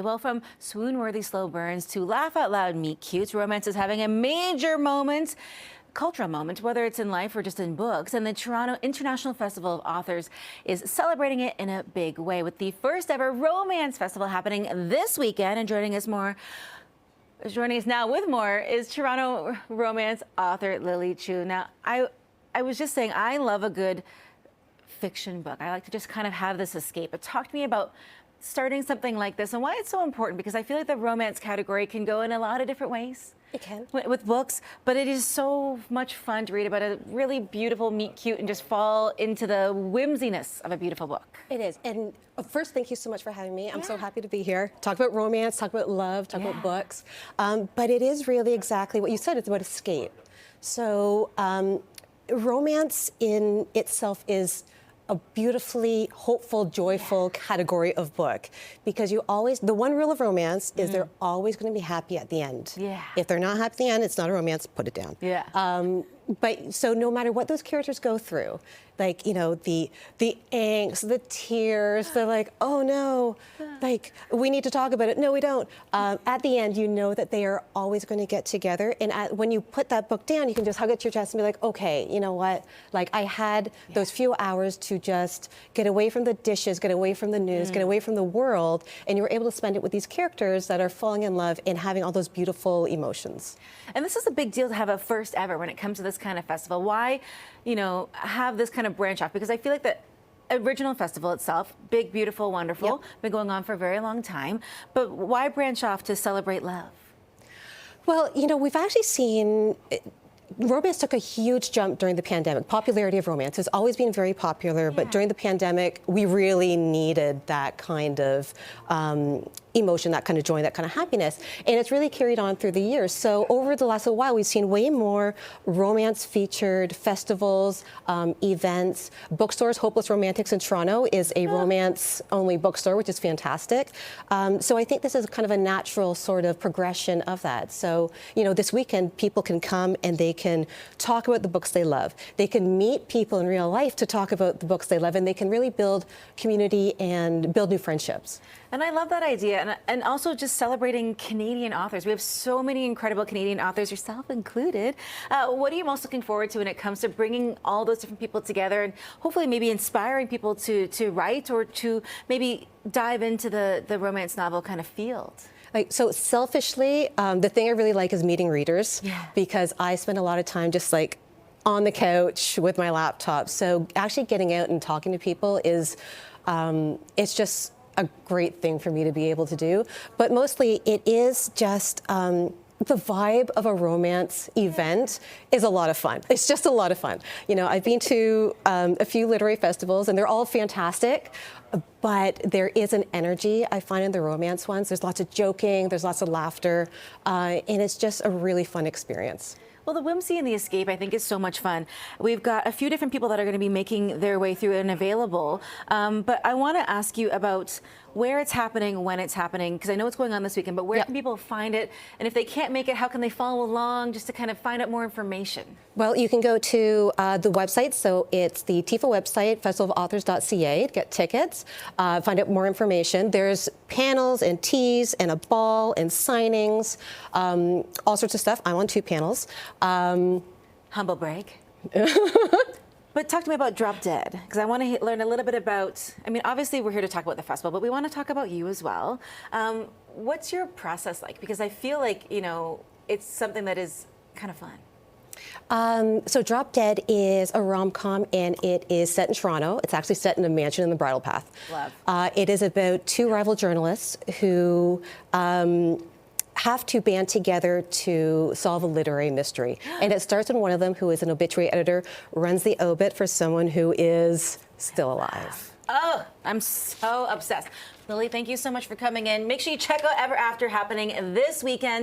Well, from swoon-worthy slow burns to laugh-out-loud meet-cutes, romance is having a major moment, cultural moment, whether it's in life or just in books. And the Toronto International Festival of Authors is celebrating it in a big way with the first ever romance festival happening this weekend. And joining us now with more is Toronto romance author Lily Chu. Now, I was just saying, I love a good fiction book. I like to just kind of have this escape. But talk to me about starting something like this and why it's so important, because I feel like the romance category can go in a lot of different ways. It can. With books, but it is so much fun to read about a really beautiful meet cute and just fall into the whimsiness of a beautiful book. It is. And first, thank you so much for having me. I'm so happy to be here. Talk about romance, talk about love, talk about books. But it is really exactly what you said. It's about escape. So romance in itself is a beautifully hopeful, joyful category of book, because the one rule of romance is they're always going to be happy at the end. If they're not happy at the end, it's not a romance, put it down. But so no matter what those characters go through, like, you know, the angst, the tears, they're like, oh no, like, we need to talk about it. No, we don't. At the end, you know that they are always going to get together. And when you put that book down, you can just hug it to your chest and be like, okay, you know what? Like, I had those few hours to just get away from the dishes, get away from the news, get away from the world, and you were able to spend it with these characters that are falling in love and having all those beautiful emotions. And this is a big deal to have a first ever when it comes to this kind of festival. Why, you know, have this kind of branch off? Because I feel like the original festival itself, big, beautiful, wonderful, been going on for a very long time. But why branch off to celebrate love? Well, you know, we've actually seen romance took a huge jump during the pandemic. Popularity of romance has always been very popular, but during the pandemic, we really needed that kind of emotion, that kind of joy, that kind of happiness. And it's really carried on through the years. So over the last little while, we've seen way more romance-featured festivals, events, bookstores. Hopeless Romantics in Toronto is a romance-only bookstore, which is fantastic. So I think this is kind of a natural sort of progression of that. So, you know, this weekend, people can come and they can talk about the books they love. They can meet people in real life to talk about the books they love, and they can really build community and build new friendships. And I love that idea, and also just celebrating Canadian authors. We have so many incredible Canadian authors, yourself included. What are you most looking forward to when it comes to bringing all those different people together and hopefully maybe inspiring people to write or to maybe dive into the romance novel kind of field? So selfishly, the thing I really like is meeting readers, because I spend a lot of time just like on the couch with my laptop. So actually getting out and talking to people is, it's just a great thing for me to be able to do. But mostly it is just the vibe of a romance event is a lot of fun. It's just a lot of fun. You know, I've been to a few literary festivals and they're all fantastic, but there is an energy I find in the romance ones. There's lots of joking, there's lots of laughter, and it's just a really fun experience. Well, the whimsy and the escape, I think, is so much fun. We've got a few different people that are going to be making their way through and available. But I want to ask you about where it's happening, when it's happening, because I know it's going on this weekend, but where can people find it? And if they can't make it, how can they follow along just to kind of find out more information? Well, you can go to the website. So it's the TIFA website, festivalofauthors.ca, to get tickets, find out more information. There's panels and teas and a ball and signings, all sorts of stuff. I'm on 2 panels. Humble brag. But talk to me about Drop Dead, because I want to learn a little bit about, I mean, obviously we're here to talk about the festival, but we want to talk about you as well. What's your process like? Because I feel like, you know, it's something that is kind of fun. So Drop Dead is a rom-com, and it is set in Toronto. It's actually set in a mansion in the Bridle Path. Love. It is about 2 rival journalists who have to band together to solve a literary mystery. And it starts when one of them, who is an obituary editor, runs the obit for someone who is still alive. Oh, I'm so obsessed. Lily, thank you so much for coming in. Make sure you check out Ever After happening this weekend.